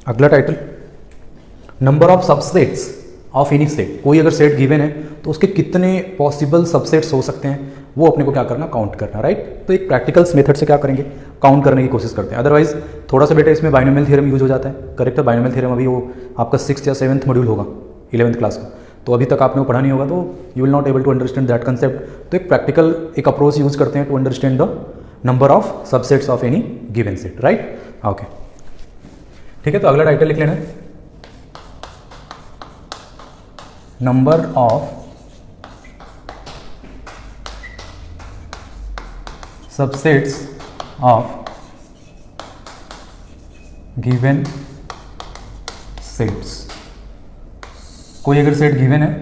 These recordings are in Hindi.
अगला title, number of subsets of any set. कोई अगर सेट गिवन है तो उसके कितने पॉसिबल सबसेट्स हो सकते हैं वो अपने को क्या करना, काउंट करना, राइट। तो एक प्रैक्टिकल्स मेथड से क्या करेंगे, काउंट करने की कोशिश करते हैं। अदरवाइज थोड़ा सा बेटा इसमें बाइनोमियल थ्योरम यूज हो जाता है, करेक्ट है। बाइनोमियल थ्योरम अभी वो आपका 6th या 7th मॉड्यूल होगा 11th क्लास का, तो अभी तक आपने वो पढ़ा नहीं होगा, तो you will not able to understand that concept. तो एक प्रैक्टिकल एक अप्रोच यूज करते हैं to understand the number of subsets of any given set, right. Okay, ठीक है। तो अगला टाइटल लिख लेना है, number of subsets of given sets. कोई अगर सेट गिवन है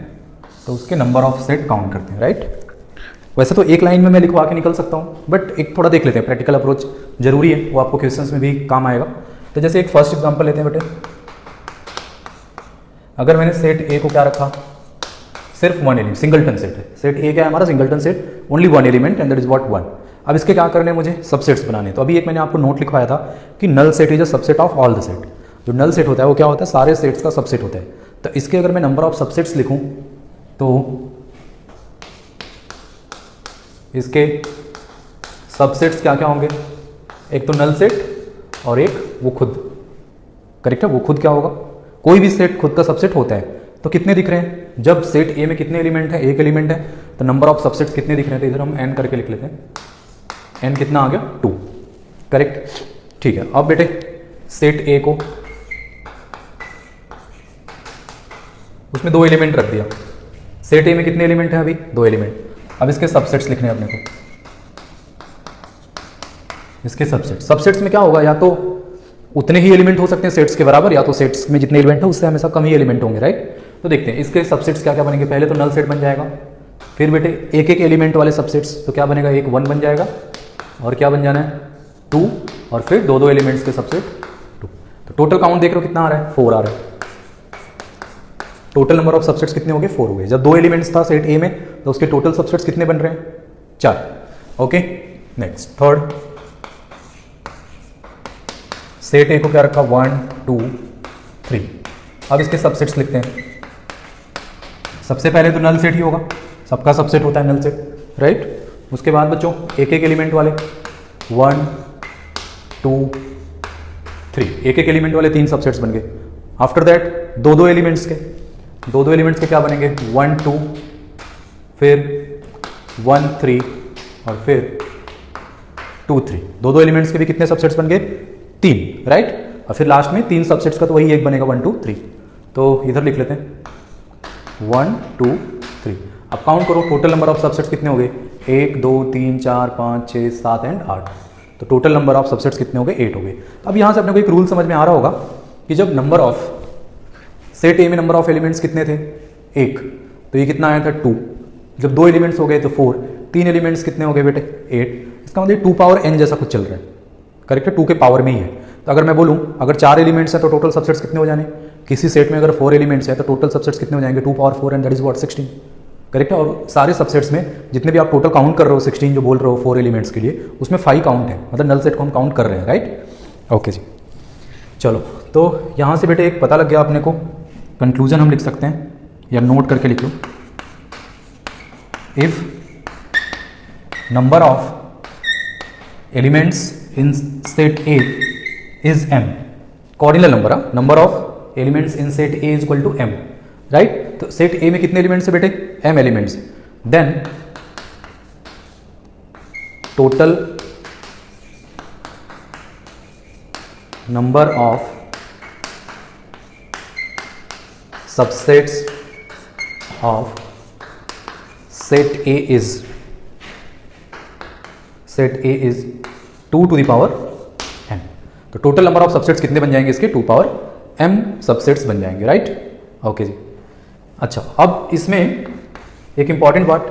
तो उसके नंबर ऑफ सेट काउंट करते हैं, राइट। वैसे तो एक लाइन में मैं लिखवा के निकल सकता हूँ, बट एक थोड़ा देख लेते हैं, प्रैक्टिकल अप्रोच जरूरी है, वो आपको क्वेश्चंस में भी काम आएगा। तो जैसे एक फर्स्ट एग्जांपल लेते हैं बेटे, अगर मैंने सेट ए को क्या रखा, सिर्फ वन एलिमेंट, सिंगलटन सेट है। सेट ए क्या है हमारा, singleton set, only one element and that is what 1। अब इसके क्या करने हैं मुझे, सबसेट्स बनाने। तो अभी एक मैंने आपको नोट लिखवाया था कि null set is a subset of all the set. जो नल सेट होता है वो क्या होता है, सारे सेट्स का सबसेट होता है। तो इसके अगर मैं नंबर ऑफ सबसेट्स लिखूं तो इसके सबसेट्स क्या क्या होंगे, एक तो नल सेट और एक वो खुद, करेक्ट है। वो खुद क्या होगा, कोई भी सेट खुद का सबसेट होता है। तो कितने दिख रहे हैं, जब सेट ए में कितने एलिमेंट है, एक एलिमेंट है, तो नंबर ऑफ सबसेट्स कितने दिख रहे हैं, तो इधर हम n करके लिख लेते हैं। n कितना आ गया, 2, करेक्ट, ठीक है। अब बेटे सेट ए को उसमें 2 एलिमेंट रख दिया। सेट ए में कितने एलिमेंट हैं अभी, 2 एलिमेंट। अब इसके सबसेट्स लिखने हैं अपने को, इसके सबसेट्स में क्या होगा, या तो उतने ही एलिमेंट हो सकते हैं सेट्स के बराबर, या तो सेट्स में जितने एलिमेंट है उससे हमेशा कम ही एलिमेंट होंगे, राइट। तो देखते हैं इसके सबसेट्स क्या क्या बनेंगे। पहले तो नल सेट बन जाएगा, फिर बेटे एक एक एलिमेंट वाले सबसेट्स, तो क्या बनेगा, एक 1 बन जाएगा, और क्या बन जाना है 2, और फिर 2 एलिमेंट्स के सबसेट 2। तो टोटल काउंट देख रहे हो कितना आ रहा है, 4 आ रहा है। टोटल नंबर ऑफ सबसेट्स कितने हो गए, 4 हो गए। जब 2 एलिमेंट्स था सेट ए में तो उसके टोटल सबसेट्स कितने बन रहे हैं, 4। ओके, नेक्स्ट थर्ड, सेट ए को क्या रखा, 1 2 3। अब इसके सबसेट्स लिखते हैं। सबसे पहले तो नल सेट ही होगा, सबका सबसेट होता है नल सेट, राइट। उसके बाद बच्चों एक एक एलिमेंट वाले 1 2 3, एक एक एलिमेंट वाले 3 सबसेट्स बन गए। आफ्टर दैट 2 एलिमेंट्स के, 2 एलिमेंट्स के क्या बनेंगे, 1 2, फिर 1 3, और फिर 2 3। 2 एलिमेंट्स के भी कितने सबसेट्स बन गए, 3, राइट। और फिर लास्ट में 3 सबसेट्स का तो वही एक बनेगा, 1 2 3। तो इधर लिख लेते हैं 1 2 3। अब काउंट करो टोटल नंबर ऑफ सबसेट्स कितने हो गए, 1 2 3 4 5 6 7 एंड 8। तो टोटल नंबर ऑफ सबसेट्स कितने हो गए, 8 हो गए। अब यहाँ से अपने को एक रूल समझ में आ रहा होगा कि जब नंबर ऑफ सेट ए में नंबर ऑफ एलिमेंट्स कितने थे, 1, तो ये कितना आया था 2। जब 2 एलिमेंट्स हो गए तो 4, 3 एलिमेंट्स कितने हो गए बेटे, 8। इसका मतलब 2 पावर n जैसा कुछ चल रहा है, करेक्ट है, 2 के पावर में ही है। तो अगर मैं बोलूँ अगर 4 एलिमेंट्स हैं तो टोटल सबसेट्स कितने हो जाने, किसी सेट में अगर 4 एलिमेंट्स हैं तो टोटल सबसेट्स कितने हो जाएंगे, 2 power 4 and that is what 16, correct है। और सारे सबसेट्स में जितने भी आप टोटल काउंट कर रहे हो, 16 जो बोल रहे हो 4 एलिमेंट्स के लिए, उसमें 5 काउंट है, मतलब नल सेट को हम काउंट कर रहे हैं, राइट। ओके जी, चलो। तो यहाँ से बेटे एक पता लग गया अपने को, कंक्लूजन हम लिख सकते हैं या नोट करके लिख लो। If number of elements in set A is m, cardinal number, number of elements in set A is equal to m, right. तो सेट ए में कितने एलिमेंट्स है बेटे, m elements. Then total number of subsets of set A is 2 to the power m। तो टोटल नंबर ऑफ सबसेट्स कितने बन जाएंगे इसके, 2 पावर m सबसेट्स बन जाएंगे, राइट। ओके जी, अच्छा। अब इसमें एक इंपॉर्टेंट बात,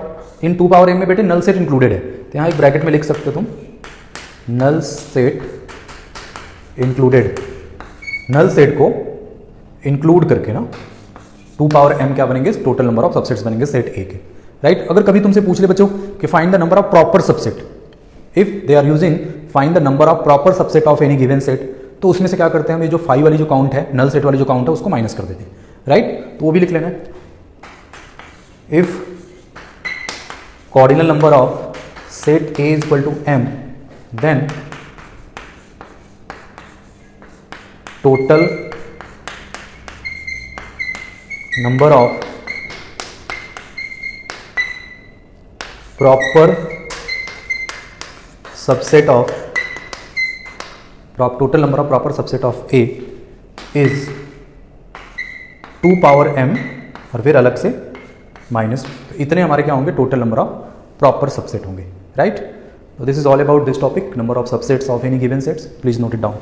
इन 2 पावर m में बेटे नल सेट इंक्लूडेड है। तो यहाँ एक ब्रैकेट में लिख सकते हो तुम, null set included. Null set को इंक्लूड करके ना 2 पावर m क्या बनेंगे, टोटल नंबर ऑफ सबसेट्स बनेंगे सेट ए के, राइट। अगर कभी तुमसे पूछ ले बच्चों कि find the number of proper subset, if they are using find the number of proper subset of any given set, तो उसमें से क्या करते हैं हम, ये जो 5 वाली जो काउंट है, नल सेट वाली जो काउंट है, उसको माइनस कर देते हैं, राइट। तो वो भी लिख लेना है। If cardinal number of set A is equal to M, then total number of proper subset of total number of proper subset of A is 2 power M, और फिर अलग से माइनस, इतने हमारे क्या होंगे, total number of proper subset होंगे, right. So this is all about this topic, number of subsets of any given sets. Please note it down.